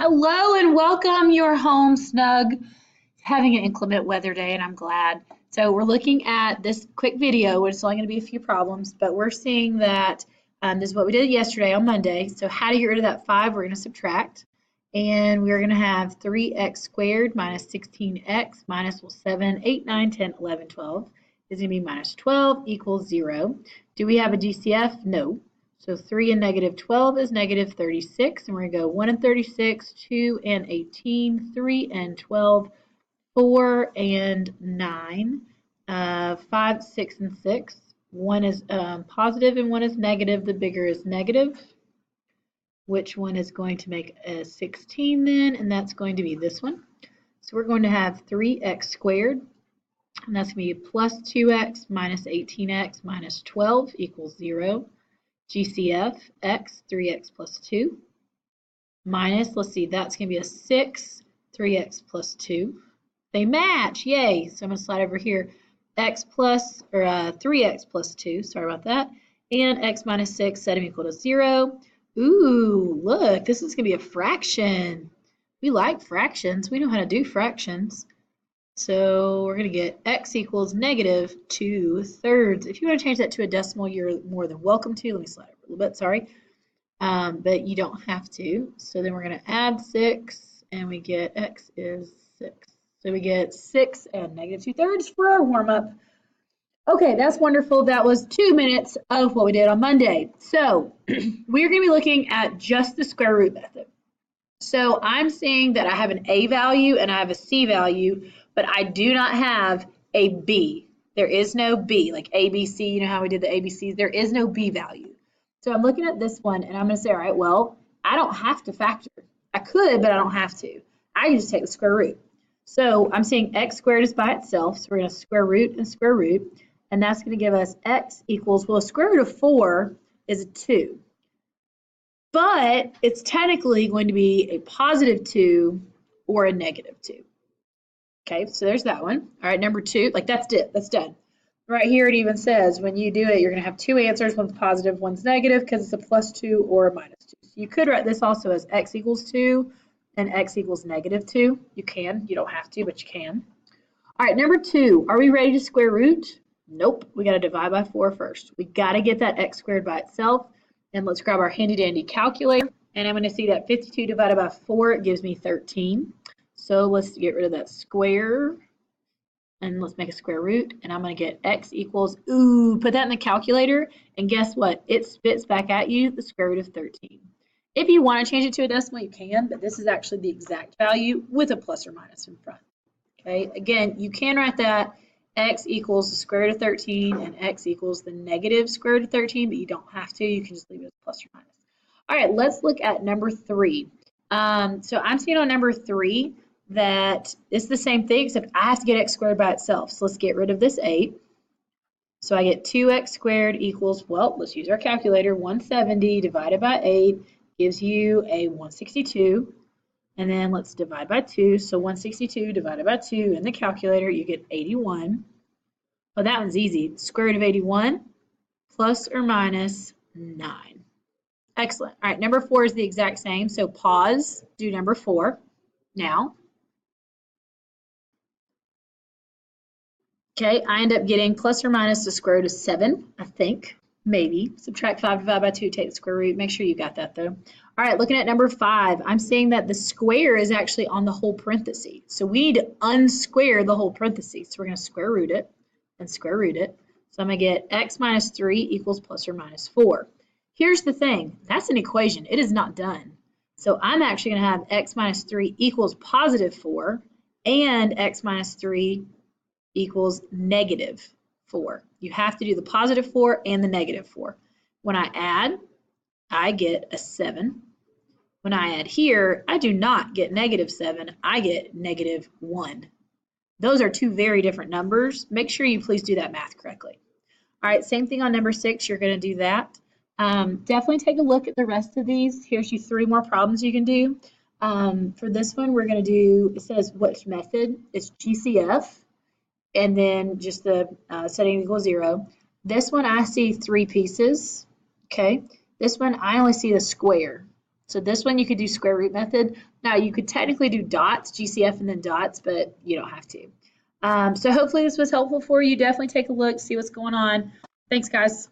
Hello and welcome. Your home snug. Having an inclement weather day, and I'm glad. So we're looking at this quick video. It's only going to be a few problems, but we're seeing that this is what we did yesterday on Monday. So how to get rid of that 5, we're going to subtract. And we're going to have 3x squared minus 16x minus 7, 8, 9, 10, 11, 12 is going to be minus 12 equals 0. Do we have a GCF? No. So 3 and negative 12 is negative 36, and we're going to go 1 and 36, 2 and 18, 3 and 12, 4 and 9, 5, 6 and 6. One is positive and one is negative. The bigger is negative. Which one is going to make a 16 then? And that's going to be this one. So we're going to have 3x squared, and that's going to be plus 2x minus 18x minus 12 equals 0. GCF, x, 3x plus 2, minus, let's see, that's going to be a 6, 3x plus 2. They match, yay! So I'm going to slide over here, x plus, or 3x plus 2, sorry about that, and x minus 6, set them equal to 0. Ooh, look, this is going to be a fraction. We like fractions. We know how to do fractions. So we're going to get x equals negative 2/3. If you want to change that to a decimal, you're more than welcome to. Let me slide over a little bit, sorry. But you don't have to. So then we're going to add 6, and we get x is 6. So we get 6 and negative 2/3 for our warm-up. Okay, that's wonderful. That was 2 minutes of what we did on Monday. So we're going to be looking at just the square root method. So I'm seeing that I have an a value and I have a c value, but I do not have a b. There is no b, like a, b, c, you know how we did the ABCs? There is no b value. So I'm looking at this one and I'm going to say, all right, well, I don't have to factor. I could, but I don't have to. I can just take the square root. So I'm saying x squared is by itself, so we're going to square root and square root, and that's going to give us x equals, well, square root of 4 is a 2. But it's technically going to be a positive 2 or a negative 2. Okay, so there's that one. All right, number 2, like that's it, that's done. Right here it even says when you do it, you're going to have 2 answers, one's positive, one's negative, because it's a plus 2 or a minus 2. So you could write this also as x equals 2 and x equals negative 2. You can, you don't have to, but you can. All right, number 2, are we ready to square root? Nope, we got to divide by 4 first. We got to get that x squared by itself. And let's grab our handy dandy calculator. And I'm going to see that 52 divided by 4, it gives me 13. So let's get rid of that square. And let's make a square root. And I'm going to get x equals, ooh, put that in the calculator. And guess what? It spits back at you the square root of 13. If you want to change it to a decimal, you can. But this is actually the exact value with a plus or minus in front. Okay, again, you can write that x equals the square root of 13 and x equals the negative square root of 13, but you don't have to. You can just leave it as plus or minus. All right, let's look at number 3. So I'm seeing on number 3 that it's the same thing, except I have to get x squared by itself. So let's get rid of this 8. So I get 2x squared equals, well, let's use our calculator. 170 divided by 8 gives you a 162. And then let's divide by 2. So 162 divided by 2 in the calculator, you get 81. Well, that one's easy. Square root of 81 plus or minus 9. Excellent. All right, number 4 is the exact same. So pause, do number 4 now. Okay, I end up getting plus or minus the square root of 7, I think. Maybe. Subtract 5 divided by 2, take the square root. Make sure you got that though. All right, looking at number 5, I'm seeing that the square is actually on the whole parenthesis. So we need to unsquare the whole parenthesis. So we're going to square root it and square root it. So I'm going to get x minus 3 equals plus or minus 4. Here's the thing. That's an equation. It is not done. So I'm actually going to have x minus 3 equals positive 4 and x minus 3 equals negative 4. You have to do the positive 4 and the negative 4. When I add, I get a 7. When I add here, I do not get negative 7. I get negative 1. Those are two very different numbers. Make sure you please do that math correctly. All right, same thing on number 6. You're going to do that. Definitely take a look at the rest of these. Here's you 3 more problems you can do. For this one, we're going to do, it says which method? It's GCF. And then just the setting equals 0. This one I see 3 pieces, okay? This one I only see the square. So this one you could do square root method. Now you could technically do dots, GCF and then dots, but you don't have to. So hopefully this was helpful for you. Definitely take a look, see what's going on. Thanks, guys.